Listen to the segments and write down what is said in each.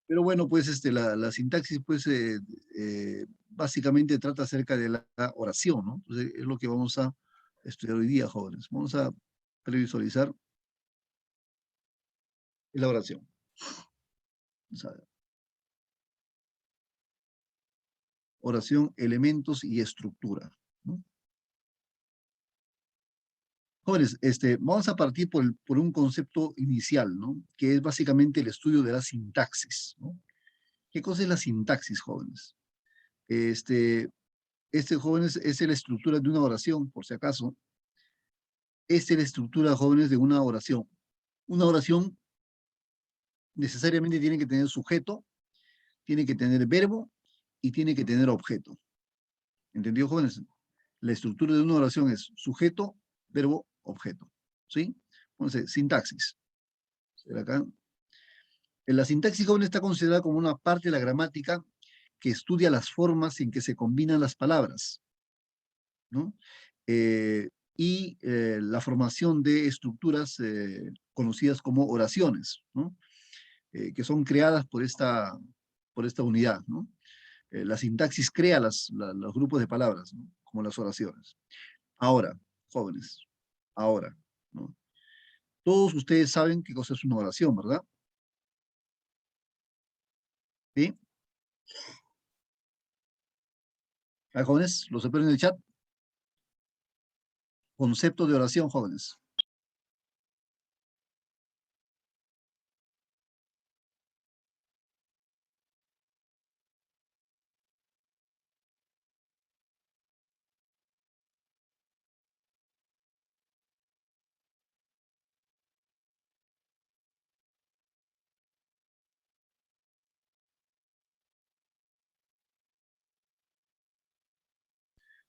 Pero bueno, pues la sintaxis, pues, básicamente trata acerca de la oración, ¿no? Entonces, es lo que vamos a estudiar hoy día, jóvenes. Vamos a previsualizar la oración. Vamos a ver. Oración, elementos y estructura, ¿no? Jóvenes, vamos a partir por un concepto inicial, ¿no? Que es básicamente el estudio de la sintaxis, ¿no? ¿Qué cosa es la sintaxis, jóvenes? Este, jóvenes, es la estructura de una oración, por si acaso. Esta es la estructura, jóvenes, de una oración. Una oración necesariamente tiene que tener sujeto, tiene que tener verbo y tiene que tener objeto. ¿Entendido, jóvenes? La estructura de una oración es sujeto, verbo, objeto. ¿Sí? Entonces, sintaxis. Acá. La sintaxis, jóvenes, está considerada como una parte de la gramática que estudia las formas en que se combinan las palabras, ¿no? La formación de estructuras conocidas como oraciones, ¿no? Que son creadas por esta unidad, ¿no? La sintaxis crea los grupos de palabras, ¿no? Como las oraciones. Ahora, jóvenes, ahora, ¿no? Todos ustedes saben qué cosa es una oración, ¿verdad? ¿Sí? ¿Ah, jóvenes? ¿Los espero en el chat? Concepto de oración, jóvenes.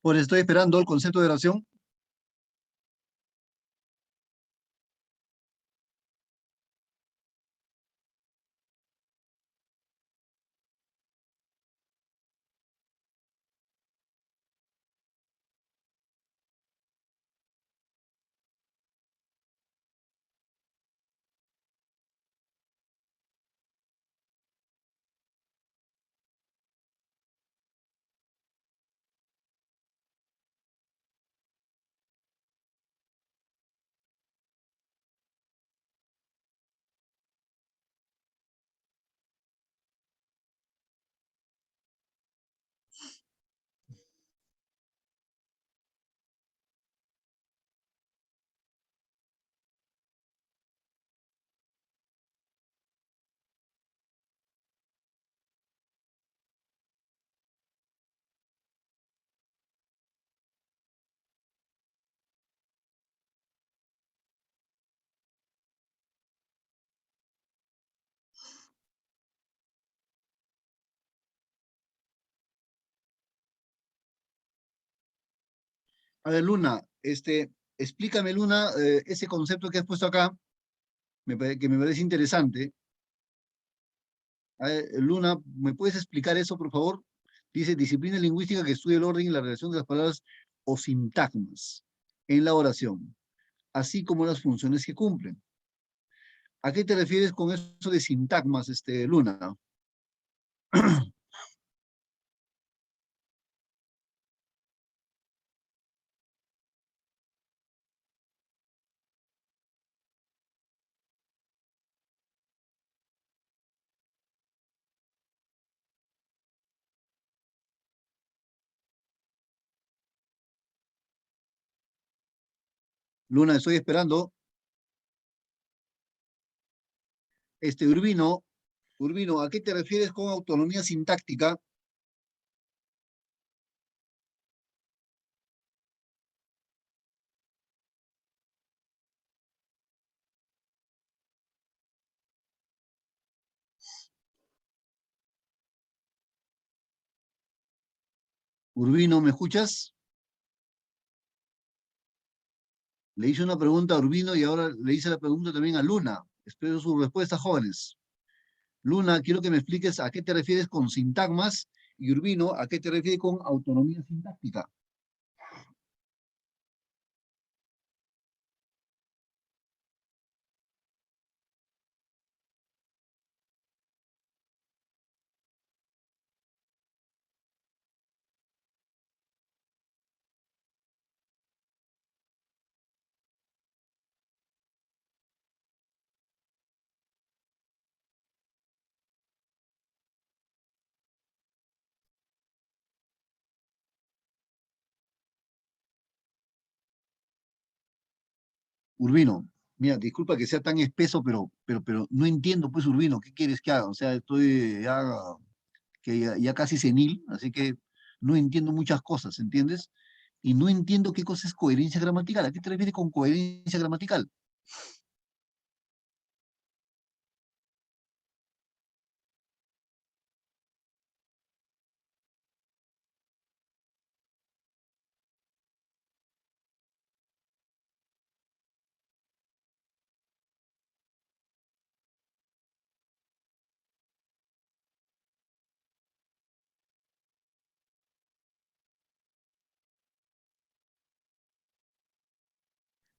Pues estoy esperando el concepto de oración. A ver, Luna, explícame, Luna, ese concepto que has puesto acá, que me parece interesante. A ver, Luna, ¿me puedes explicar eso, por favor? Dice, disciplina lingüística que estudia el orden y la relación de las palabras o sintagmas en la oración, así como las funciones que cumplen. ¿A qué te refieres con eso de sintagmas, Luna? Luna, estoy esperando. Urbino, Urbino, ¿a qué te refieres con autonomía sintáctica? Urbino, ¿me escuchas? Le hice una pregunta a Urbino y ahora le hice la pregunta también a Luna. Espero su respuesta, jóvenes. Luna, quiero que me expliques a qué te refieres con sintagmas y Urbino, ¿a qué te refieres con autonomía sintáctica? Urbino, mira, disculpa que sea tan espeso, pero no entiendo, pues, Urbino, ¿qué quieres que haga? O sea, estoy ya casi senil, así que no entiendo muchas cosas, ¿entiendes? Y no entiendo qué cosa es coherencia gramatical. ¿A qué te refieres con coherencia gramatical?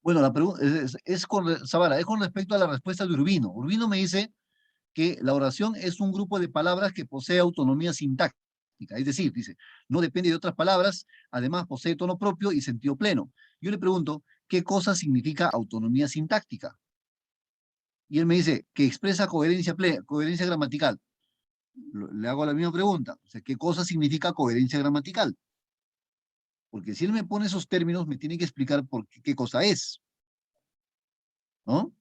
Bueno, la pregunta Zabala, es con respecto a la respuesta de Urbino. Urbino me dice que la oración es un grupo de palabras que posee autonomía sintáctica, es decir, dice, no depende de otras palabras, además posee tono propio y sentido pleno. Yo le pregunto, ¿qué cosa significa autonomía sintáctica? Y él me dice que expresa coherencia gramatical. Le hago la misma pregunta, o sea, ¿qué cosa significa coherencia gramatical? Porque si él me pone esos términos, me tiene que explicar qué cosa es, ¿no?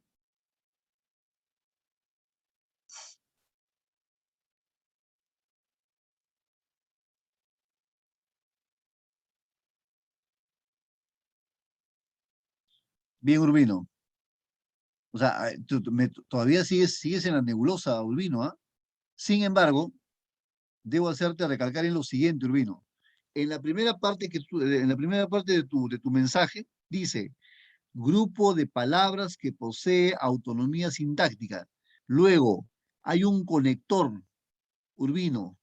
Bien, Urbino. O sea, todavía sigues en la nebulosa, Urbino, ¿ah? Sin embargo, debo hacerte recalcar en lo siguiente, Urbino. En la primera parte de tu mensaje, dice, grupo de palabras que posee autonomía sintáctica. Luego, hay un conector, Urbino,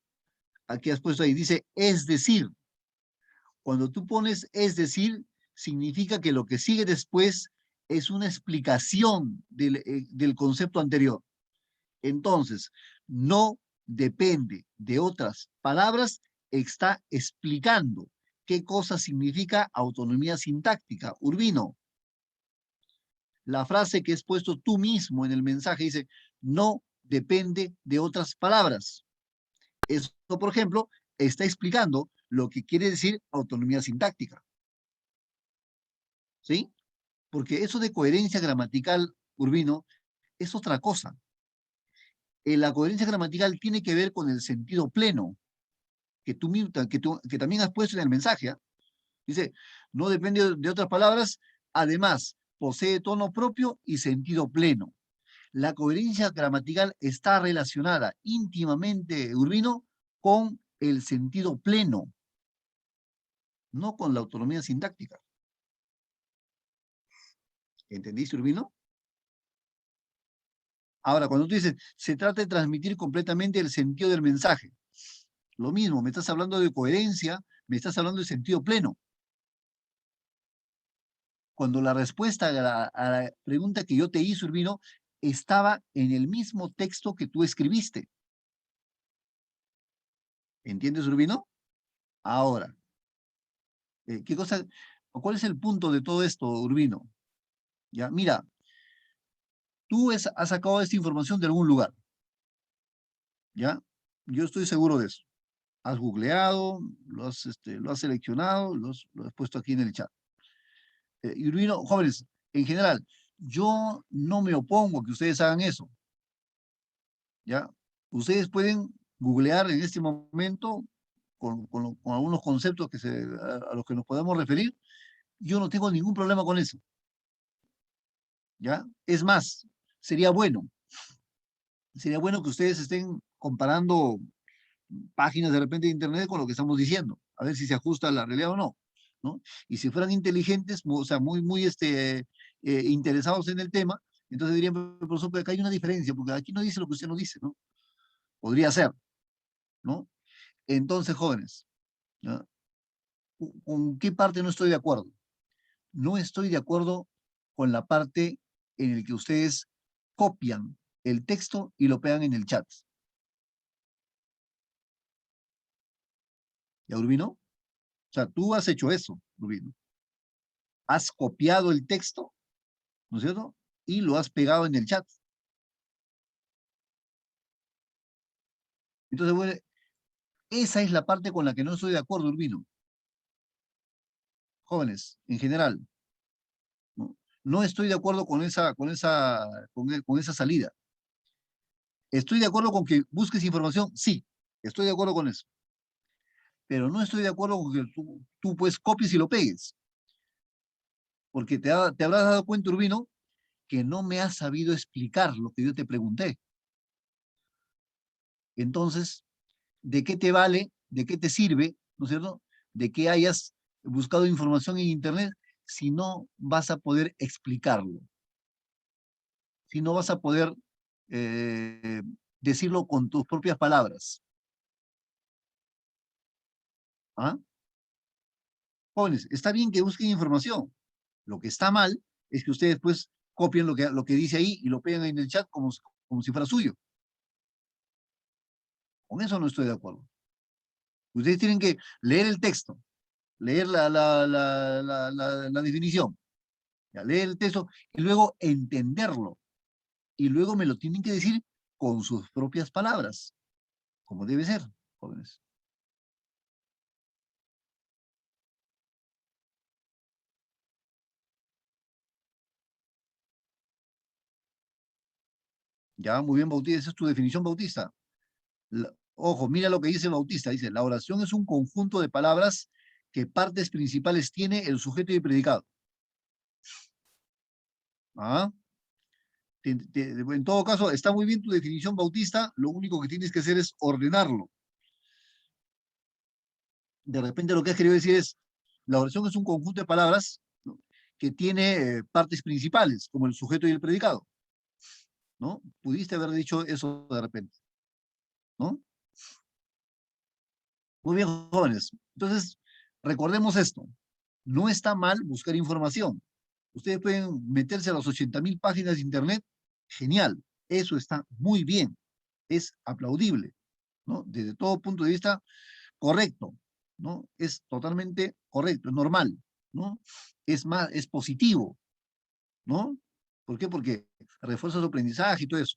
aquí has puesto ahí, dice, es decir. Cuando tú pones es decir, significa que lo que sigue después es una explicación del concepto anterior. Entonces, no depende de otras palabras, está explicando qué cosa significa autonomía sintáctica. Urbino, la frase que has puesto tú mismo en el mensaje dice, no depende de otras palabras. Eso, por ejemplo, está explicando lo que quiere decir autonomía sintáctica. ¿Sí? Porque eso de coherencia gramatical, Urbino, es otra cosa. La coherencia gramatical tiene que ver con el sentido pleno que también has puesto en el mensaje. ¿Ah? Dice, no depende de otras palabras, además posee tono propio y sentido pleno. La coherencia gramatical está relacionada íntimamente, Urbino, con el sentido pleno, no con la autonomía sintáctica. ¿Entendiste, Urbino? Ahora, cuando tú dices, se trata de transmitir completamente el sentido del mensaje, lo mismo, me estás hablando de coherencia, me estás hablando de sentido pleno. Cuando la respuesta a la pregunta que yo te hice, Urbino, estaba en el mismo texto que tú escribiste. ¿Entiendes, Urbino? Ahora, ¿qué cosa, cuál es el punto de todo esto, Urbino? Ya, mira, has sacado esta información de algún lugar, ¿ya? Yo estoy seguro de eso. Has googleado, lo has seleccionado, lo has puesto aquí en el chat. Y Urbino, jóvenes, en general, yo no me opongo a que ustedes hagan eso, ¿ya? Ustedes pueden googlear en este momento con algunos conceptos a los que nos podemos referir. Yo no tengo ningún problema con eso, ¿ya? Es más, sería bueno, sería bueno que ustedes estén comparando páginas de repente de internet con lo que estamos diciendo, a ver si se ajusta a la realidad o no, ¿no? Y si fueran inteligentes, o sea, muy interesados en el tema, entonces dirían, profesor, pero acá hay una diferencia, porque aquí no dice lo que usted no dice, ¿no? Podría ser, ¿no? Entonces, jóvenes, ¿no? ¿Con qué parte no estoy de acuerdo? No estoy de acuerdo con la parte en la que ustedes copian el texto y lo pegan en el chat. ¿Ya, Urbino? O sea, tú has hecho eso, Urbino. Has copiado el texto, ¿no es cierto? Y lo has pegado en el chat. Entonces, bueno, esa es la parte con la que no estoy de acuerdo, Urbino. Jóvenes, en general, ¿no? No estoy de acuerdo con esa salida. ¿Estoy de acuerdo con que busques información? Sí, estoy de acuerdo con eso. Pero no estoy de acuerdo con que tú pues copies y lo pegues. Porque te habrás dado cuenta, Urbino, que no me has sabido explicar lo que yo te pregunté. Entonces, ¿de qué te vale? ¿De qué te sirve? ¿No es cierto? De que hayas buscado información en Internet si no vas a poder explicarlo, si no vas a poder eh, decirlo con tus propias palabras. ¿Ah? Jóvenes, está bien que busquen información. Lo que está mal es que ustedes pues copien lo que dice ahí y lo pegan en el chat como si fuera suyo. Con eso no estoy de acuerdo. Ustedes tienen que leer el texto, leer la definición, ya, leer el texto y luego entenderlo. Y luego me lo tienen que decir con sus propias palabras, como debe ser, jóvenes. Ya, muy bien, Bautista, esa es tu definición, Bautista. Ojo, mira lo que dice Bautista. Dice, la oración es un conjunto de palabras que partes principales tiene el sujeto y el predicado. ¿Ah? En todo caso, está muy bien tu definición, Bautista. Lo único que tienes que hacer es ordenarlo. De repente lo que has querido decir es, la oración es un conjunto de palabras, ¿no?, que tiene partes principales, como el sujeto y el predicado. ¿No? Pudiste haber dicho eso de repente. ¿No? Muy bien, jóvenes. Entonces, recordemos esto. No está mal buscar información. Ustedes pueden meterse a las 80.000 páginas de Internet. Genial. Eso está muy bien. Es aplaudible, ¿no? Desde todo punto de vista, correcto, ¿no? Es totalmente correcto, es normal, ¿no? Es más, es positivo, ¿no? ¿Por qué? Porque refuerza su aprendizaje y todo eso.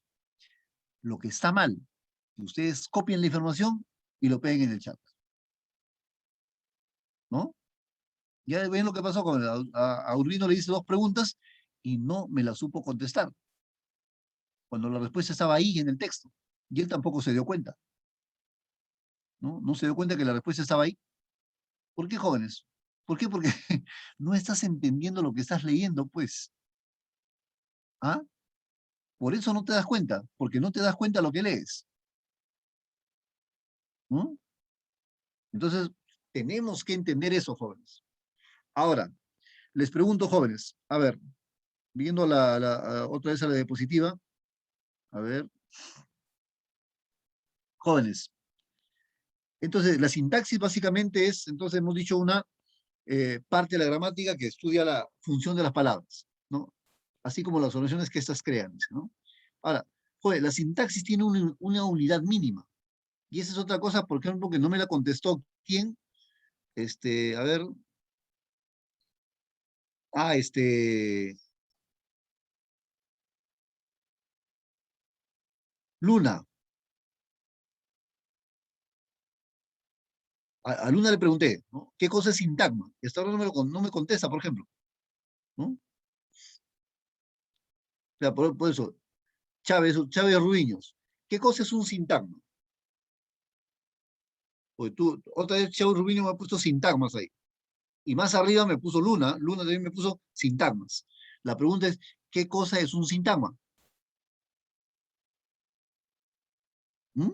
Lo que está mal, que ustedes copien la información y lo peguen en el chat, ¿no? Ya ven lo que pasó con a Urbino le hice dos preguntas y no me la supo contestar, cuando la respuesta estaba ahí en el texto. Y él tampoco se dio cuenta, ¿no? No se dio cuenta que la respuesta estaba ahí. ¿Por qué, jóvenes? ¿Por qué? Porque no estás entendiendo lo que estás leyendo, pues. ¿Ah? Por eso no te das cuenta, porque no te das cuenta lo que lees, ¿no? Entonces, tenemos que entender eso, jóvenes. Ahora, les pregunto, jóvenes, a ver, viendo otra vez a la diapositiva, a ver, jóvenes. Entonces, la sintaxis básicamente es, entonces hemos dicho una parte de la gramática que estudia la función de las palabras, ¿no? Así como las oraciones que éstas crean, dice, ¿no? Ahora, joder, la sintaxis tiene una unidad mínima. Y esa es otra cosa, por ejemplo, que no me la contestó. ¿Quién? A ver. Ah, Luna. A Luna le pregunté, ¿no? ¿Qué cosa es sintagma? Y hasta ahora no me contesta, por ejemplo, ¿no? O sea, por eso, Chávez Ruiños, ¿qué cosa es un sintagma? Porque tú, otra vez Chávez Ruiños me ha puesto sintagmas ahí. Y más arriba me puso Luna, Luna también me puso sintagmas. La pregunta es, ¿qué cosa es un sintagma? ¿Mm?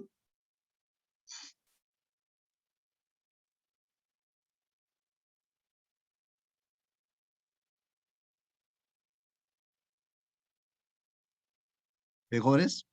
¿Mejores?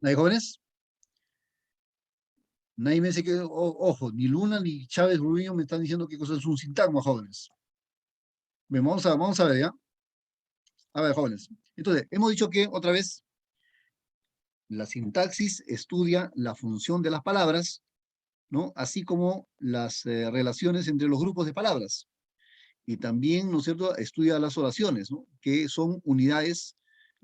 ¿Nadie, jóvenes? Nadie me dice que, ojo, ni Luna ni Chávez Rubio me están diciendo qué cosa es un sintagma, jóvenes. Bien, vamos a ver, ¿ya? A ver, jóvenes. Entonces, hemos dicho que, otra vez, la sintaxis estudia la función de las palabras, ¿no? Así como las relaciones entre los grupos de palabras. Y también, ¿no es cierto?, estudia las oraciones, ¿no? Que son unidades,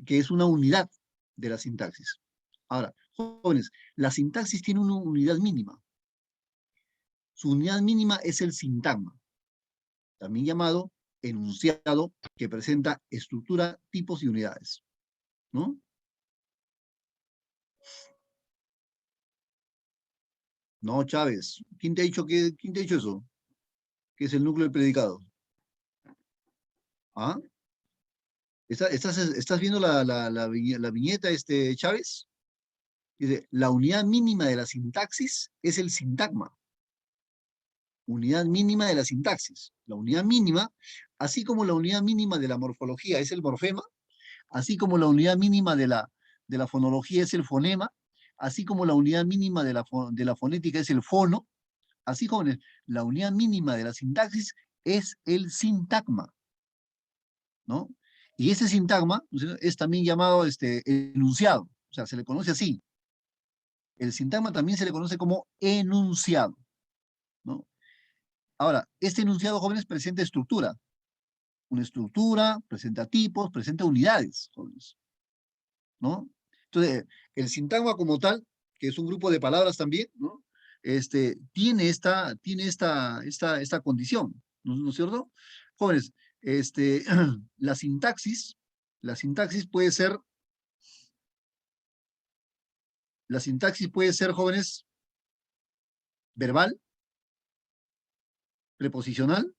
que es una unidad de la sintaxis. Ahora, jóvenes, la sintaxis tiene una unidad mínima. Su unidad mínima es el sintagma, también llamado enunciado, que presenta estructura, tipos y unidades, ¿no? No, Chávez. ¿Quién te ha dicho eso? ¿Qué es el núcleo del predicado? ¿Ah? ¿Estás viendo la viñeta, Chávez? Dice, la unidad mínima de la sintaxis es el sintagma. Unidad mínima de la sintaxis. La unidad mínima, así como la unidad mínima de la morfología es el morfema, así como la unidad mínima de la fonología es el fonema, así como la unidad mínima de la fonética es el fono, así como la unidad mínima de la sintaxis es el sintagma, ¿no? Y ese sintagma, ¿no es cierto?, es también llamado enunciado, o sea, se le conoce así. El sintagma también se le conoce como enunciado, ¿no? Ahora, este enunciado, jóvenes, presenta estructura. Una estructura, presenta tipos, presenta unidades, jóvenes, ¿no? Entonces, el sintagma como tal, que es un grupo de palabras también, ¿no? Tiene esta condición, ¿no es cierto? Jóvenes, este, la sintaxis, la sintaxis puede ser, la sintaxis puede ser, jóvenes, verbal, preposicional,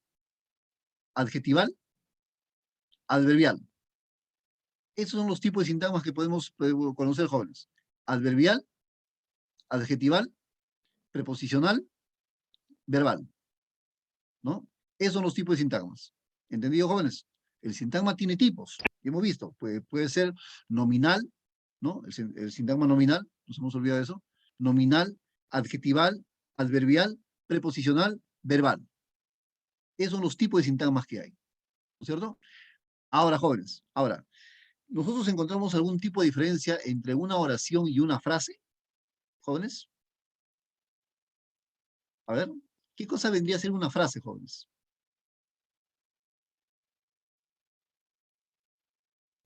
adjetival, adverbial. Esos son los tipos de sintagmas que podemos conocer, jóvenes. Adverbial, adjetival, preposicional, verbal, ¿no? Esos son los tipos de sintagmas. ¿Entendido, jóvenes? El sintagma tiene tipos, hemos visto. Puede ser nominal, ¿no? El sintagma nominal, nos hemos olvidado de eso. Nominal, adjetival, adverbial, preposicional, verbal. Esos son los tipos de sintagmas que hay, ¿no es cierto? Ahora, jóvenes, ahora, ¿nosotros encontramos algún tipo de diferencia entre una oración y una frase, jóvenes? A ver, ¿qué cosa vendría a ser una frase, jóvenes?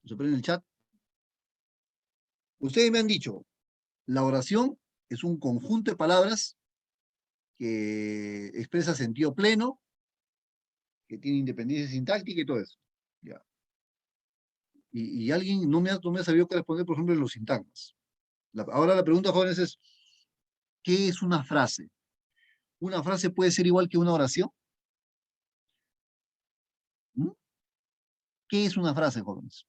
¿Se ponen en el chat? Ustedes me han dicho, la oración es un conjunto de palabras que expresa sentido pleno, que tiene independencia sintáctica y todo eso. Ya. Y alguien no me ha sabido qué responder, por ejemplo, en los sintagmas. Ahora la pregunta, jóvenes, es, ¿qué es una frase? ¿Una frase puede ser igual que una oración? ¿Mm? ¿Qué es una frase, jóvenes?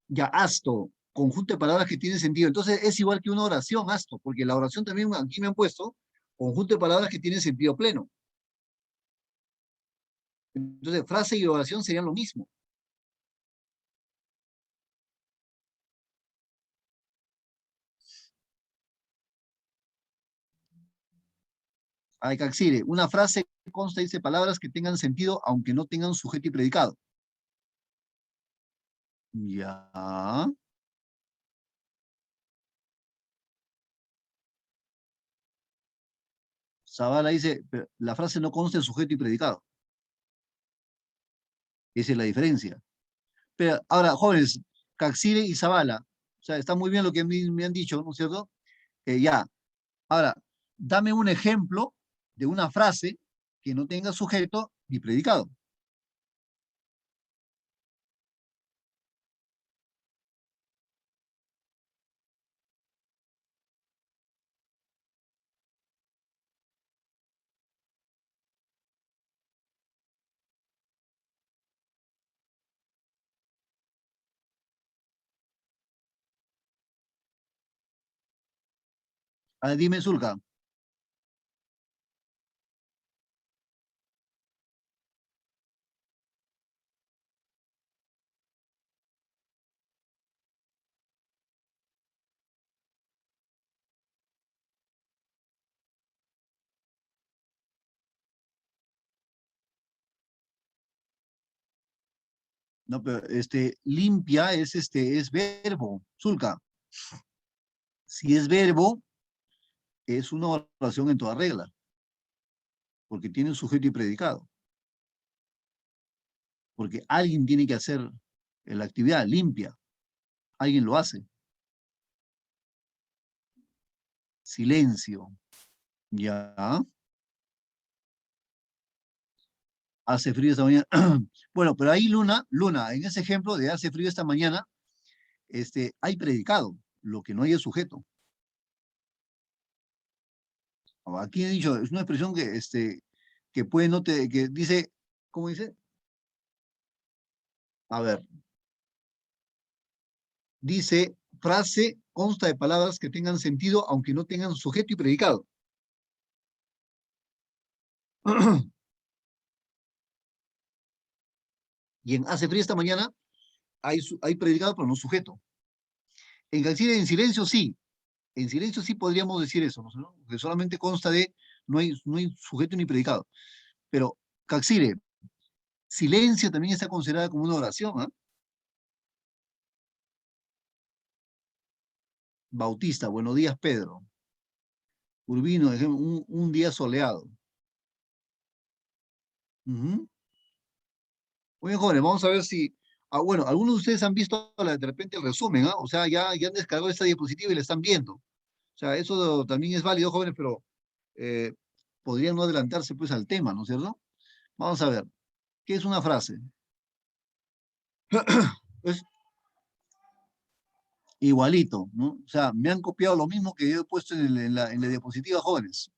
Ya, asto, conjunto de palabras que tienen sentido. Entonces es igual que una oración, asto, porque la oración también aquí me han puesto conjunto de palabras que tienen sentido pleno. Entonces, frase y oración serían lo mismo. Ay, Caxire, una frase consta, dice, palabras que tengan sentido aunque no tengan sujeto y predicado. Ya. Zavala dice, "Pero la frase no consta en sujeto y predicado. Esa es la diferencia. Pero ahora, jóvenes, Caxire y Zavala, o sea, está muy bien lo que me han dicho, ¿no es cierto? Ya. Ahora, dame un ejemplo de una frase que no tenga sujeto ni predicado. A ver, dime, Zulka. No, pero limpia es verbo, Zulka. Si es verbo, es una oración en toda regla, porque tiene un sujeto y predicado. Porque alguien tiene que hacer la actividad limpia, alguien lo hace. Silencio, ya. Hace frío esta mañana. Bueno, pero ahí Luna, en ese ejemplo de hace frío esta mañana, hay predicado, lo que no hay es sujeto. Aquí he dicho, es una expresión que puede no te, que dice, ¿cómo dice? A ver, dice, frase consta de palabras que tengan sentido aunque no tengan sujeto y predicado. Y en hace frío esta mañana hay predicado pero no sujeto. En silencio sí, en silencio sí podríamos decir eso, ¿no? Que solamente consta de, no hay sujeto ni predicado. Pero, Caxire, silencio también está considerada como una oración, ¿ah? Bautista, buenos días, Pedro. Urbino, un día soleado. Ujú. Muy bien, jóvenes, vamos a ver si. Bueno, algunos de ustedes han visto de repente el resumen, ¿ah? O sea, ya han descargado esta diapositiva y la están viendo. O sea, eso también es válido, jóvenes, pero eh, podrían no adelantarse pues al tema, ¿no es cierto? Vamos a ver, ¿qué es una frase? Es igualito, ¿no? O sea, me han copiado lo mismo que yo he puesto en la diapositiva, jóvenes.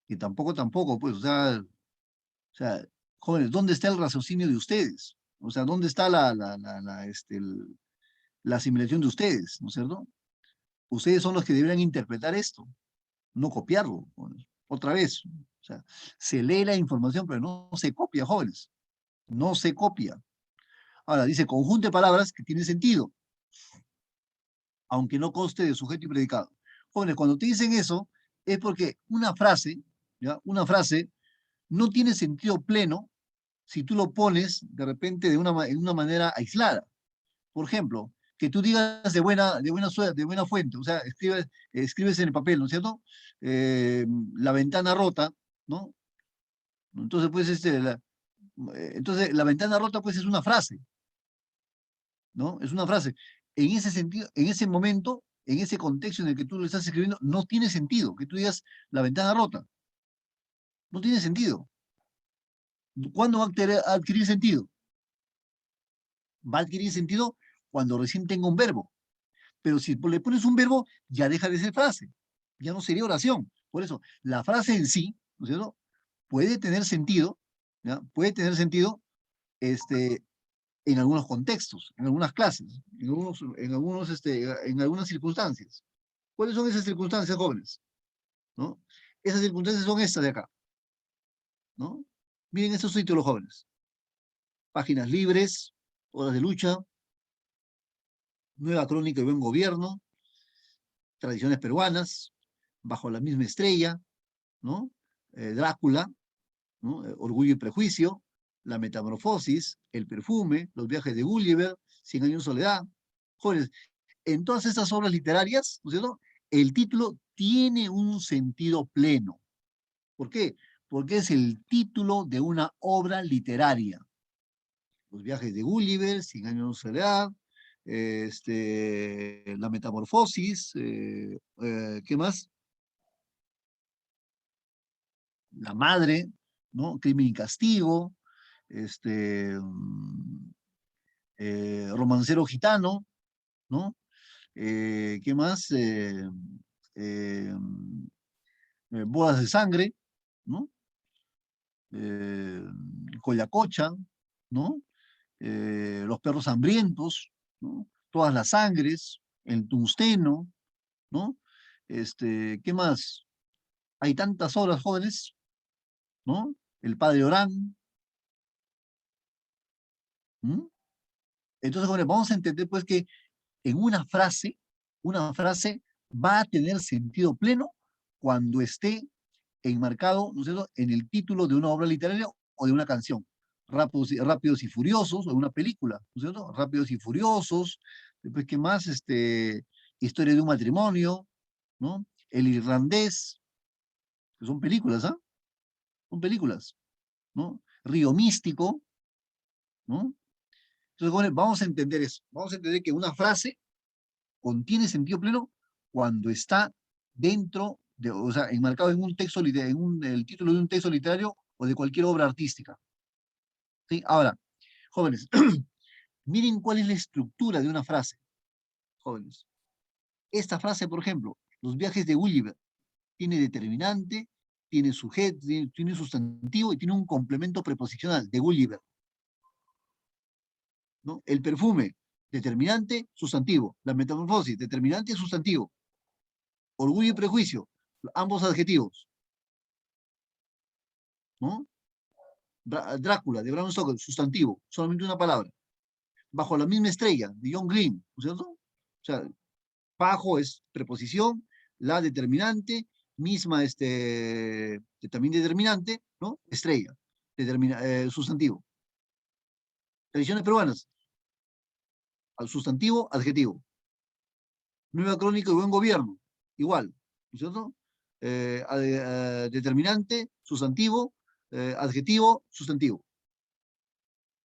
Y tampoco, pues, o sea, jóvenes, ¿dónde está el raciocinio de ustedes? O sea, ¿dónde está la asimilación de ustedes? ¿No es cierto? Ustedes son los que deberían interpretar esto, no copiarlo. Jóvenes. Otra vez, o sea, se lee la información, pero no se copia, jóvenes. No se copia. Ahora, dice conjunto de palabras que tiene sentido, aunque no conste de sujeto y predicado. Jóvenes, cuando te dicen eso, es porque una frase, ¿ya? Una frase no tiene sentido pleno si tú lo pones de repente en una manera aislada. Por ejemplo, que tú digas de buena fuente, o sea, escribes en el papel, ¿no es cierto? La ventana rota, ¿no? Entonces, pues, entonces, la ventana rota, pues, es una frase, ¿no? Es una frase. En ese sentido, en ese momento, en ese contexto en el que tú lo estás escribiendo, no tiene sentido que tú digas la ventana rota. No tiene sentido. ¿Cuándo va a adquirir sentido? Va a adquirir sentido cuando recién tenga un verbo. Pero si le pones un verbo, ya deja de ser frase, ya no sería oración. Por eso, la frase en sí, ¿no es cierto? Puede tener sentido, ¿ya? Puede tener sentido en algunos contextos, en algunas clases, en algunas circunstancias. ¿Cuáles son esas circunstancias, jóvenes? ¿No? Esas circunstancias son estas de acá, ¿no? Miren estos títulos, jóvenes. Páginas libres, horas de lucha, nueva crónica de buen gobierno, tradiciones peruanas, bajo la misma estrella, ¿no? Drácula, ¿no? Orgullo y prejuicio, la metamorfosis, el perfume, los viajes de Gulliver, Cien años de soledad. Jóvenes, en todas estas obras literarias, ¿no es cierto? El título tiene un sentido pleno. ¿Por qué? Porque es el título de una obra literaria. Los viajes de Gulliver, Cien años de soledad, la metamorfosis, ¿qué más? La madre, ¿no? Crimen y castigo, romancero gitano, ¿no? ¿Qué más? Eh, bodas de sangre, ¿no? Eh, Collacocha, ¿no? Los perros hambrientos, ¿no? Todas las sangres, el tungsteno, ¿no? ¿Qué más? Hay tantas obras jóvenes, ¿no? El padre Orán. ¿Mm? Entonces, bueno, vamos a entender pues que en una frase va a tener sentido pleno cuando esté enmarcado, ¿no es cierto?, en el título de una obra literaria o de una canción. Rápidos y Furiosos, o una película, ¿no es cierto? Rápidos y Furiosos, después, ¿qué más? Historia de un matrimonio, ¿no? El Irlandés, que son películas, ¿ah? Son películas, ¿no? Río Místico, ¿no? Entonces, bueno, vamos a entender eso. Vamos a entender que una frase contiene sentido pleno cuando está dentro de, o sea, enmarcado en un texto, el título de un texto literario o de cualquier obra artística. ¿Sí? Ahora, jóvenes, miren cuál es la estructura de una frase, jóvenes. Esta frase, por ejemplo, los viajes de Gulliver, tiene determinante, tiene sujeto, tiene sustantivo y tiene un complemento preposicional de Gulliver, ¿no? El perfume, determinante, sustantivo. La metamorfosis, determinante, sustantivo. Orgullo y prejuicio, ambos adjetivos, ¿no? Drácula, de Bram Stoker, sustantivo, solamente una palabra. Bajo la misma estrella, de John Green, ¿no es cierto? O sea, bajo es preposición, la determinante, misma también determinante, ¿no? Estrella, sustantivo. Tradiciones peruanas, al sustantivo, adjetivo. Nueva crónica y buen gobierno, igual, ¿no es cierto? Determinante, sustantivo, adjetivo, sustantivo.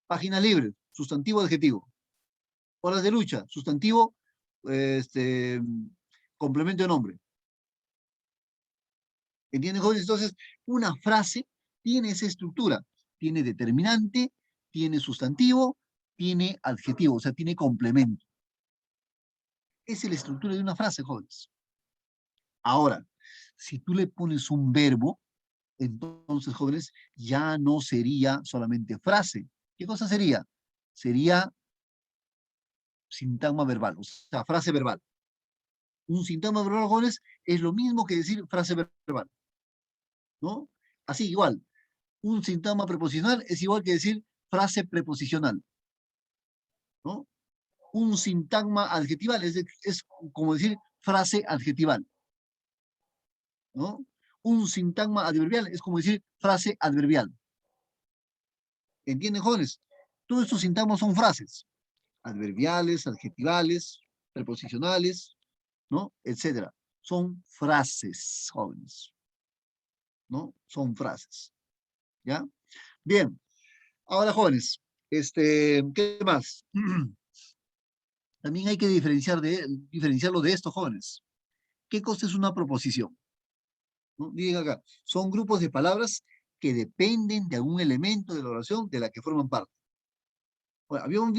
Página libre, sustantivo, adjetivo. Horas de lucha, sustantivo, este, complemento de nombre. ¿Entienden, jóvenes? Entonces, una frase tiene esa estructura. Tiene determinante, tiene sustantivo, tiene adjetivo, o sea, tiene complemento. Esa es la estructura de una frase, jóvenes. Ahora, si tú le pones un verbo, entonces, jóvenes, ya no sería solamente frase. ¿Qué cosa sería? Sería sintagma verbal, o sea, frase verbal. Un sintagma verbal, jóvenes, es lo mismo que decir frase verbal, ¿no? Así, igual, un sintagma preposicional es igual que decir frase preposicional, ¿no? Un sintagma adjetival es como decir frase adjetival, ¿no? Un sintagma adverbial es como decir frase adverbial. ¿Entienden, jóvenes? Todos estos sintagmas son frases, adverbiales, adjetivales, preposicionales, ¿no? Etcétera. Son frases, jóvenes, ¿no? Son frases, ¿ya? Bien, ahora, jóvenes, ¿qué más? También hay que diferenciarlo de esto, jóvenes. ¿Qué cosa es una proposición? ¿No? Digan acá, son grupos de palabras que dependen de algún elemento de la oración de la que forman parte. Bueno, habíamos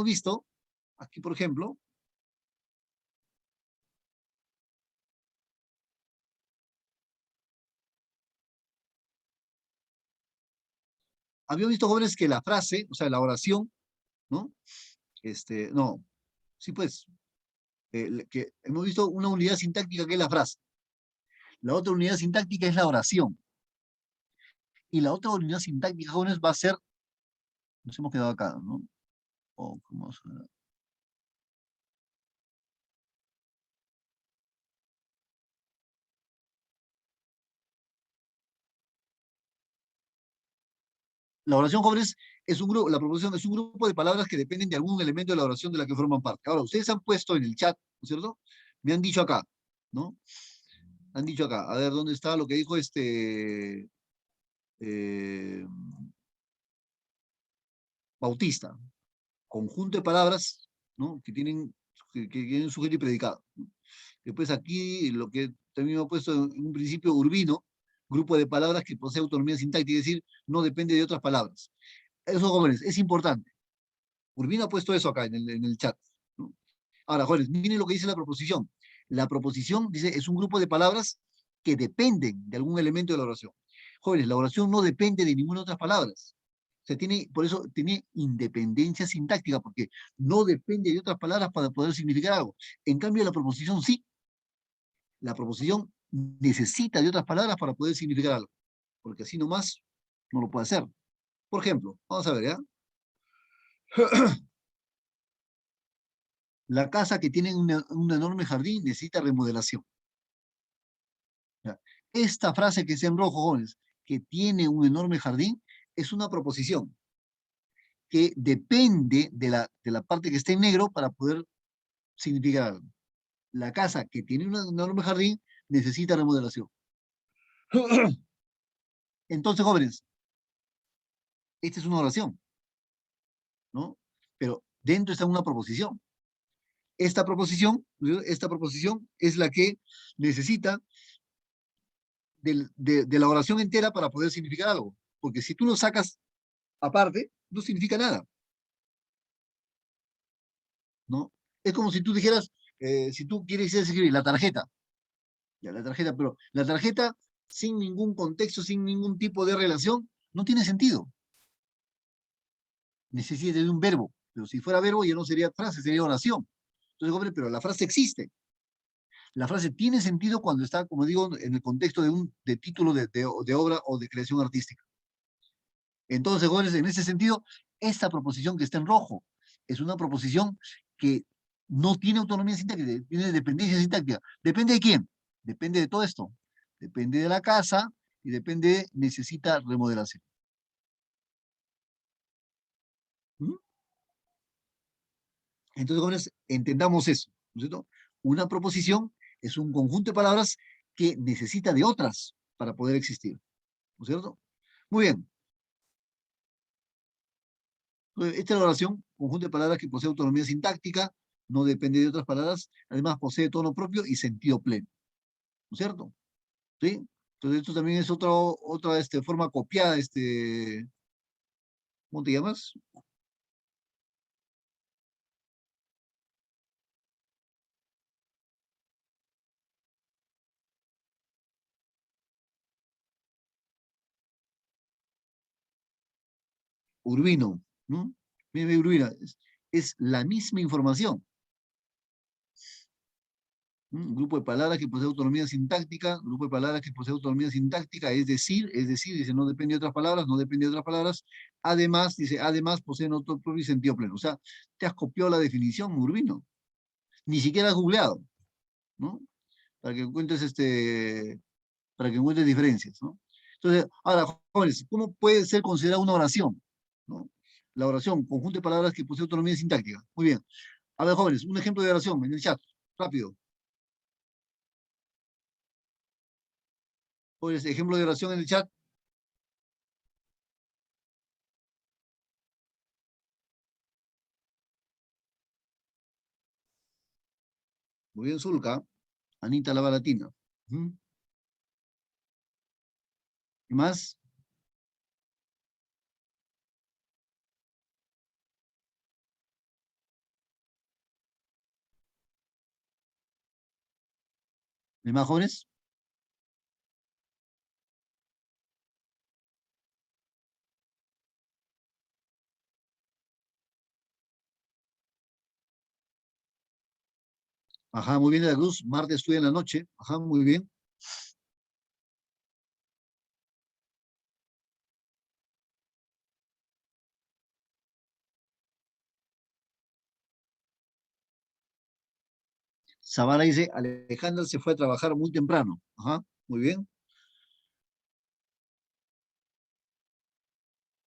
visto, aquí por ejemplo, habíamos visto, jóvenes, que la frase, o sea, la oración, ¿no? No, sí pues, que hemos visto una unidad sintáctica que es la frase. La otra unidad sintáctica es la oración. Y la otra unidad sintáctica, jóvenes, va a ser, nos hemos quedado acá, ¿no? O, ¿cómo se llama? La oración, jóvenes, es un grupo, la proposición es un grupo de palabras que dependen de algún elemento de la oración de la que forman parte. Ahora, ustedes han puesto en el chat, ¿no es cierto? Me han dicho acá, ¿no? Han dicho acá, a ver, ¿dónde está lo que dijo eh, Bautista? Conjunto de palabras, ¿no? Que tienen sujeto y predicado. ¿No? Después aquí, lo que también me ha puesto en un principio, Urbino, grupo de palabras que posee autonomía sintáctica, es decir, no depende de otras palabras. Eso, jóvenes, es importante. Urbino ha puesto eso acá en el chat. ¿No? Ahora, jóvenes, miren lo que dice la proposición. La proposición, dice, es un grupo de palabras que dependen de algún elemento de la oración. Jóvenes, la oración no depende de ninguna otra palabras. O sea, por eso tiene independencia sintáctica, porque no depende de otras palabras para poder significar algo. En cambio, la proposición sí. La proposición necesita de otras palabras para poder significar algo, porque así nomás no lo puede hacer. Por ejemplo, vamos a ver, ¿ya? La casa que tiene un enorme jardín necesita remodelación. ¿Ya? Esta frase que está en rojo, jóvenes, que tiene un enorme jardín, es una proposición. que depende de la parte que esté en negro para poder significar algo. La casa que tiene un enorme jardín necesita remodelación. Entonces, jóvenes, esta es una oración, ¿no? Pero dentro está una proposición. Esta proposición es la que necesita de la oración entera para poder significar algo. Porque si tú lo sacas aparte, no significa nada, ¿no? Es como si tú dijeras, si tú quieres escribir la tarjeta, ya la tarjeta, pero la tarjeta sin ningún contexto, sin ningún tipo de relación, no tiene sentido. Necesita de un verbo, pero si fuera verbo ya no sería frase, sería oración. Entonces, hombre, pero la frase existe. La frase tiene sentido cuando está, como digo, en el contexto de título de obra o de creación artística. Entonces, jóvenes, en ese sentido, esta proposición que está en rojo es una proposición que no tiene autonomía sintáctica, tiene dependencia sintáctica. ¿Depende de quién? Depende de todo esto. Depende de la casa y depende, necesita remodelación. ¿Mm? Entonces, jóvenes, entendamos eso, ¿no es cierto? Una proposición es un conjunto de palabras que necesita de otras para poder existir, ¿no es cierto? Muy bien. Esta es la oración, conjunto de palabras que posee autonomía sintáctica, no depende de otras palabras, además posee tono propio y sentido pleno, ¿no es cierto? ¿Sí? Entonces esto también es otra forma copiada, ¿cómo te llamas? Urbino, ¿no? Mira, Urbina, es la misma información. Un grupo de palabras que posee autonomía sintáctica, grupo de palabras que posee autonomía sintáctica, dice, no depende de otras palabras, no depende de otras palabras. Además, dice, además poseen otro propio sentido pleno. O sea, te has copiado la definición, Urbino. Ni siquiera has googleado, ¿no? Para que encuentres para que encuentres diferencias, ¿no? Entonces, ahora, jóvenes, ¿cómo puede ser considerada una oración? ¿No? La oración, conjunto de palabras que posee autonomía sintáctica. Muy bien. A ver, jóvenes, un ejemplo de oración en el chat, rápido. Jóvenes, ejemplo de oración en el chat. Muy bien, Zulka. Anita la Baratina. Ujú. ¿Y más? ¿Y más jóvenes? Ajá, muy bien, de la Cruz. Martes estudia en la noche. Ajá, muy bien. Zavala dice, Alejandra se fue a trabajar muy temprano. Ajá, muy bien.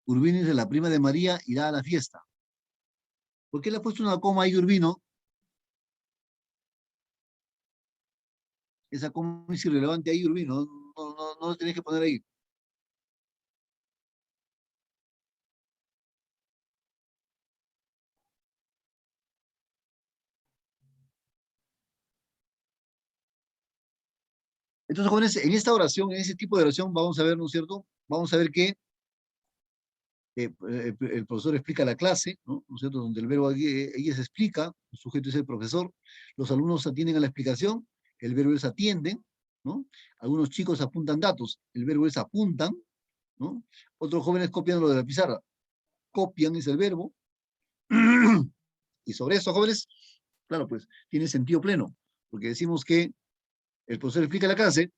Urbino dice, la prima de María irá a la fiesta. ¿Por qué le ha puesto una coma ahí, Urbino? Esa coma es irrelevante ahí, Urbino. No lo tenés que poner ahí. Entonces, jóvenes, en esta oración, en ese tipo de oración, vamos a ver, ¿no es cierto? Vamos a ver que el profesor explica la clase, ¿no es cierto? Donde el verbo aquí se explica, el sujeto es el profesor, los alumnos atienden a la explicación, el verbo es atienden, ¿no? Algunos chicos apuntan datos, el verbo es apuntan, ¿no? Otros jóvenes copian lo de la pizarra, copian es el verbo, y sobre eso, jóvenes, claro, pues tiene sentido pleno, porque decimos que el profesor explica la clase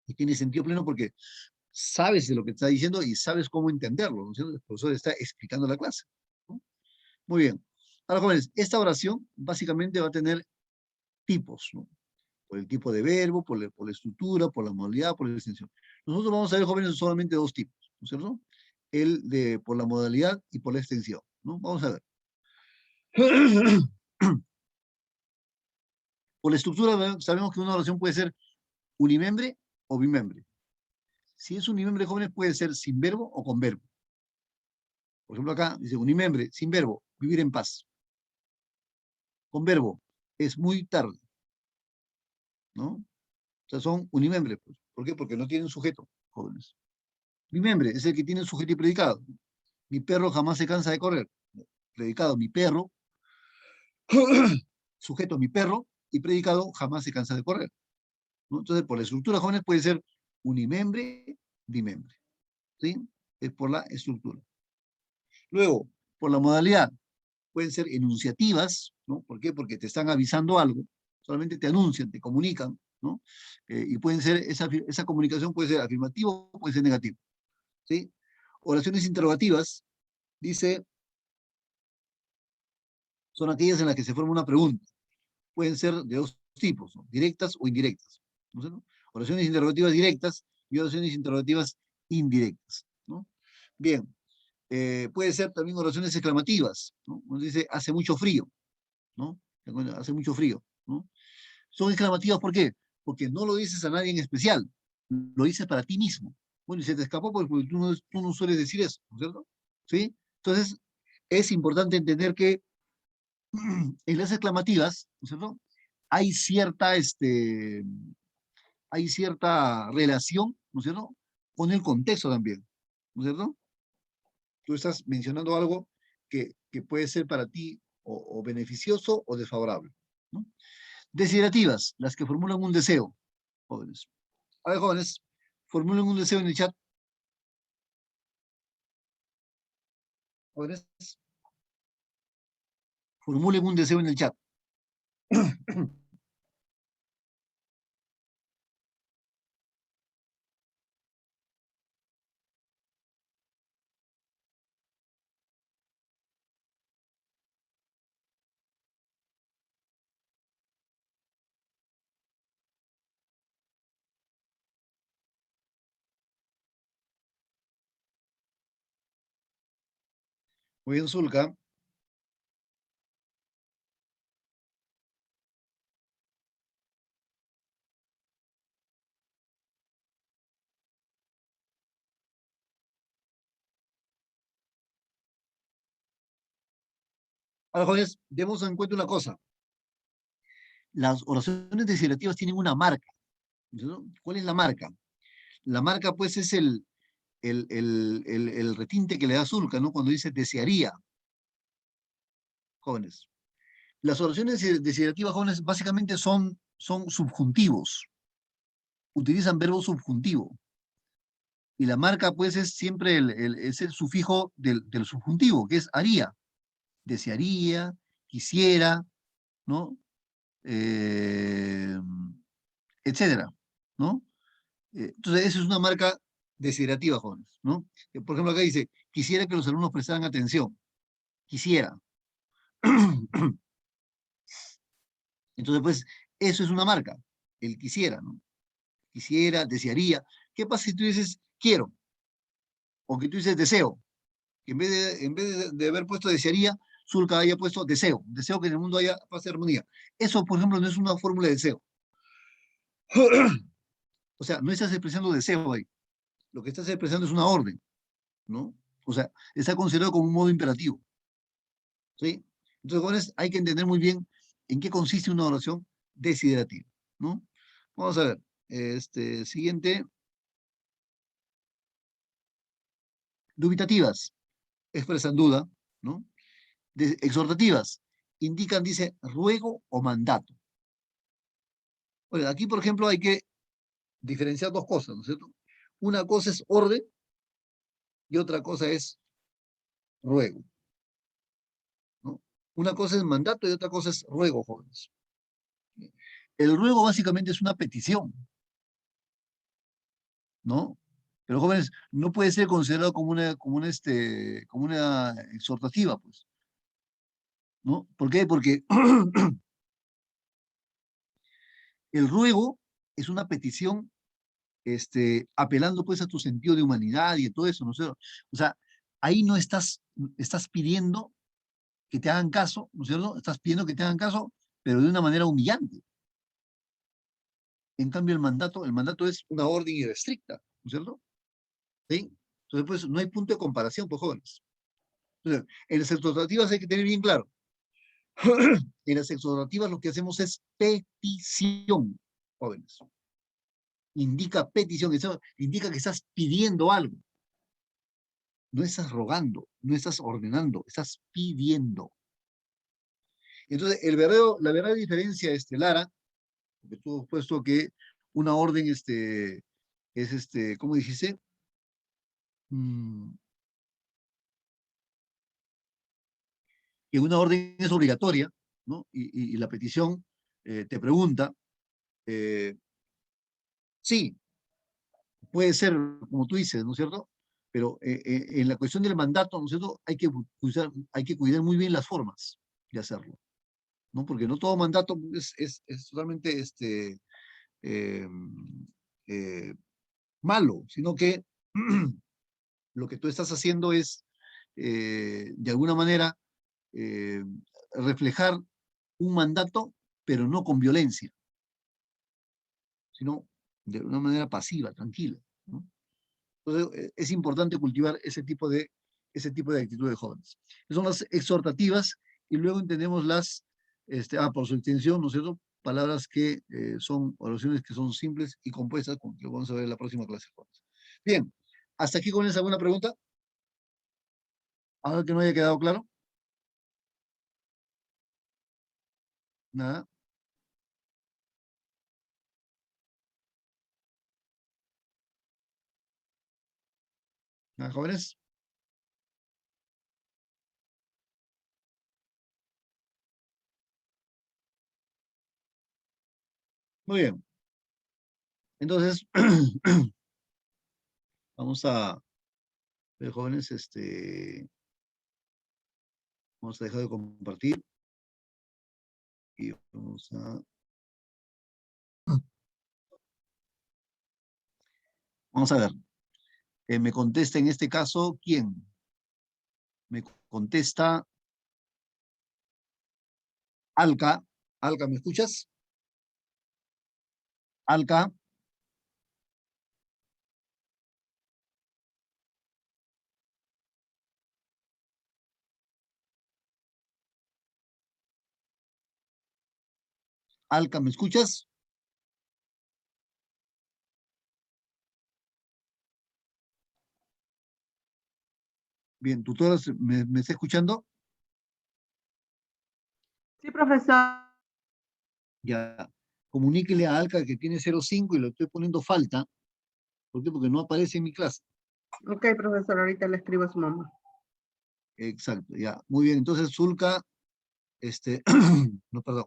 y tiene sentido pleno porque sabes de lo que está diciendo y sabes cómo entenderlo, ¿no es cierto? El profesor está explicando la clase, ¿no? Muy bien. Ahora, jóvenes, esta oración básicamente va a tener tipos, ¿no? Por el tipo de verbo, por la estructura, por la modalidad, por la extensión. Nosotros vamos a ver, jóvenes, solamente dos tipos, ¿no es cierto? por la modalidad y por la extensión, ¿no? Vamos a ver. Por la estructura sabemos que una oración puede ser unimembre o bimembre. Si es unimembre, jóvenes, puede ser sin verbo o con verbo. Por ejemplo, acá dice unimembre, sin verbo, vivir en paz. Con verbo, es muy tarde, ¿no? O sea, son unimembres, pues. ¿Por qué? Porque no tienen sujeto, jóvenes. Bimembre es el que tiene sujeto y predicado. Mi perro jamás se cansa de correr. Predicado, mi perro. Sujeto, mi perro. Y predicado, jamás se cansa de correr, ¿no? Entonces, por la estructura, jóvenes, puede ser unimembre, bimembre. ¿Sí? Es por la estructura. Luego, por la modalidad, pueden ser enunciativas, ¿no? ¿Por qué? Porque te están avisando algo, solamente te anuncian, te comunican, ¿no? Y pueden ser, esa comunicación puede ser afirmativa o puede ser negativa, ¿sí? Oraciones interrogativas, dice, son aquellas en las que se forma una pregunta. Pueden ser de dos tipos, ¿no? Directas o indirectas, ¿no es cierto? Oraciones interrogativas directas y oraciones interrogativas indirectas, ¿no? Bien, puede ser también oraciones exclamativas, ¿no? Uno dice, hace mucho frío, ¿no? Hace mucho frío, ¿no? Son exclamativas, ¿por qué? Porque no lo dices a nadie en especial, lo dices para ti mismo. Bueno, y se te escapó porque tú no sueles decir eso, ¿no es cierto? ¿Sí? Entonces, es importante entender que en las exclamativas, ¿no es cierto? Hay cierta, hay cierta relación, ¿no es cierto? Con el contexto también, ¿no es cierto? Tú estás mencionando algo que puede ser para ti o beneficioso o desfavorable, ¿no? Desiderativas, las que formulan un deseo, jóvenes. A ver, jóvenes, formulen un deseo en el chat. Jóvenes, formulen un deseo en el chat. Muy bien, Zulka. Ahora, jóvenes, demos en cuenta una cosa. Las oraciones desiderativas tienen una marca, ¿no? ¿Cuál es la marca? La marca, pues, es el retinte que le da Zulka, ¿no? Cuando dice desearía, jóvenes. Las oraciones desiderativas, jóvenes, básicamente son subjuntivos. Utilizan verbo subjuntivo. Y la marca, pues, es siempre es el sufijo del subjuntivo, que es haría. Desearía, quisiera, ¿no? Eh, etcétera, ¿no? Entonces, esa es una marca desiderativa, jóvenes, ¿no? Por ejemplo, acá dice, quisiera que los alumnos prestaran atención. Quisiera. Entonces, pues, eso es una marca, el quisiera, ¿no? Quisiera, desearía. ¿Qué pasa si tú dices quiero? O que tú dices deseo. Que en vez de haber puesto desearía, Zulka haya puesto deseo. Deseo que en el mundo haya paz y armonía. Eso, por ejemplo, no es una fórmula de deseo. O sea, no estás expresando deseo ahí. Lo que estás expresando es una orden, ¿no? O sea, está considerado como un modo imperativo, ¿sí? Entonces, jóvenes, hay que entender muy bien en qué consiste una oración desiderativa, ¿no? Vamos a ver. Siguiente. Dubitativas, expresan duda, ¿no? Exhortativas, indican, dice, ruego o mandato. Bueno, aquí, por ejemplo, hay que diferenciar dos cosas, ¿no es cierto? Una cosa es orden y otra cosa es ruego, ¿no? Una cosa es mandato y otra cosa es ruego, jóvenes. El ruego básicamente es una petición, ¿no? Pero jóvenes, no puede ser considerado como una exhortativa, pues, ¿no? ¿Por qué? Porque el ruego es una petición apelando pues a tu sentido de humanidad y de todo eso, ¿no sé? O sea, ahí no estás pidiendo que te hagan caso, ¿no es cierto? Estás pidiendo que te hagan caso, pero de una manera humillante. En cambio, el mandato es una orden irrestricta, ¿no es cierto? ¿Sí? Entonces, pues, no hay punto de comparación, pues, jóvenes. Entonces, en las exhortativas hay que tener bien claro. En las exhortativas lo que hacemos es petición, jóvenes. Indica petición, eso indica que estás pidiendo algo. No estás rogando, no estás ordenando, estás pidiendo. Entonces, la verdadera diferencia, Lara, porque tú has puesto que una orden, es, ¿cómo dijiste? Mm, que una orden es obligatoria, ¿no? Y la petición te pregunta, eh, sí, puede ser, como tú dices, ¿no es cierto? Pero en la cuestión del mandato, ¿no es cierto? Hay que cuidar muy bien las formas de hacerlo, ¿no? Porque no todo mandato es totalmente eh, eh, malo, sino que lo que tú estás haciendo es, de alguna manera, eh, reflejar un mandato, pero no con violencia, sino de una manera pasiva, tranquila, ¿no? Entonces, es importante cultivar ese tipo de actitudes jóvenes. Son las exhortativas y luego entendemos por su extensión, ¿no es cierto? Palabras que son oraciones que son simples y compuestas, como lo vamos a ver en la próxima clase, jóvenes. Bien, hasta aquí con esa alguna pregunta. Algo que no haya quedado claro. Nada. Nada, jóvenes. Muy bien. Entonces, vamos a ver, jóvenes, vamos a dejar de compartir y vamos a ver. Me contesta en este caso, ¿quién? Me contesta Alca. Alca, ¿me escuchas? Alca, Alca, ¿me escuchas? Bien, tutora, ¿me está escuchando? Sí, profesor. Ya. Comuníquele a Alca que tiene 05 y le estoy poniendo falta. ¿Por qué? Porque no aparece en mi clase. Ok, profesor, ahorita le escribo a su mamá. Exacto, ya. Muy bien, entonces Zulca, no, perdón.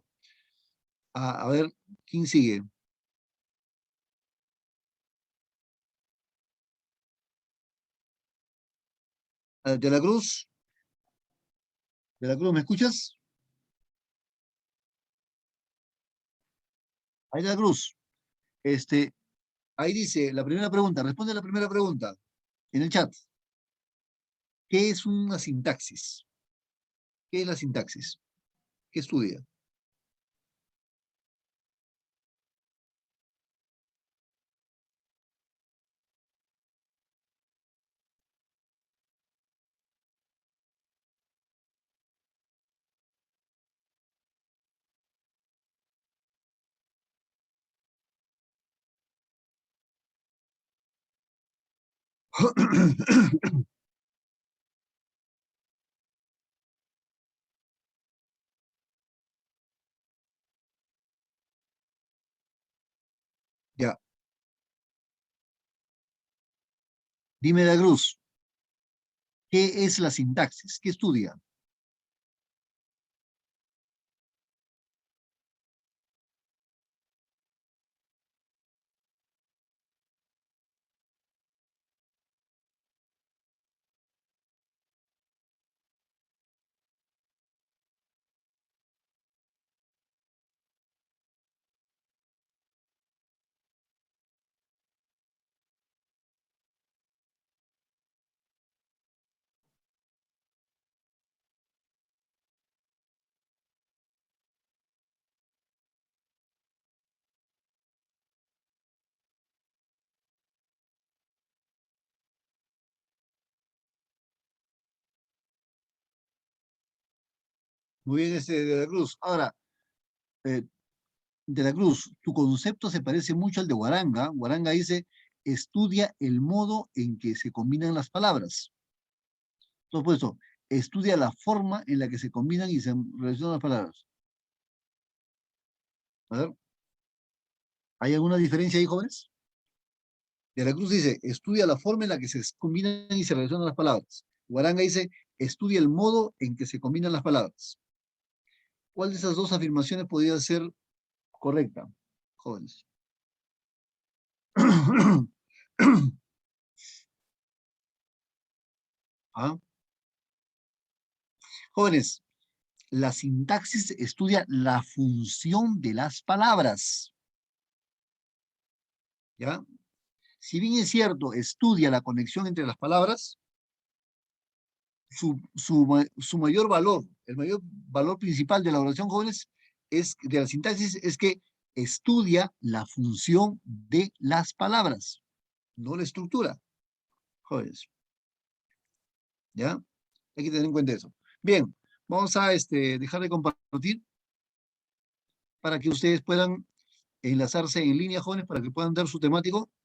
A ver, ¿quién sigue? De la Cruz. De la Cruz, ¿me escuchas? Ahí de la Cruz. Este, ahí dice la primera pregunta, responde a la primera pregunta en el chat. ¿Qué es una sintaxis? ¿Qué es la sintaxis? ¿Qué estudia? Ya, dime de la Cruz, ¿qué es la sintaxis? ¿Qué estudia? Muy bien, de la Cruz. Ahora, eh, de la Cruz, tu concepto se parece mucho al de Guaranga. Guaranga dice, estudia el modo en que se combinan las palabras. Entonces, por eso, estudia la forma en la que se combinan y se relacionan las palabras. A ver, ¿hay alguna diferencia ahí, jóvenes? De la Cruz dice, estudia la forma en la que se combinan y se relacionan las palabras. Guaranga dice, estudia el modo en que se combinan las palabras. ¿Cuál de esas dos afirmaciones podría ser correcta, jóvenes? ¿Ah? Jóvenes, la sintaxis estudia la función de las palabras. ¿Ya? Si bien es cierto, estudia la conexión entre las palabras, su mayor valor, el mayor valor principal de la oración, jóvenes, de la sintaxis, es que estudia la función de las palabras, no la estructura, jóvenes. ¿Ya? Hay que tener en cuenta eso. Bien, vamos a dejar de compartir para que ustedes puedan enlazarse en línea, jóvenes, para que puedan dar su temático.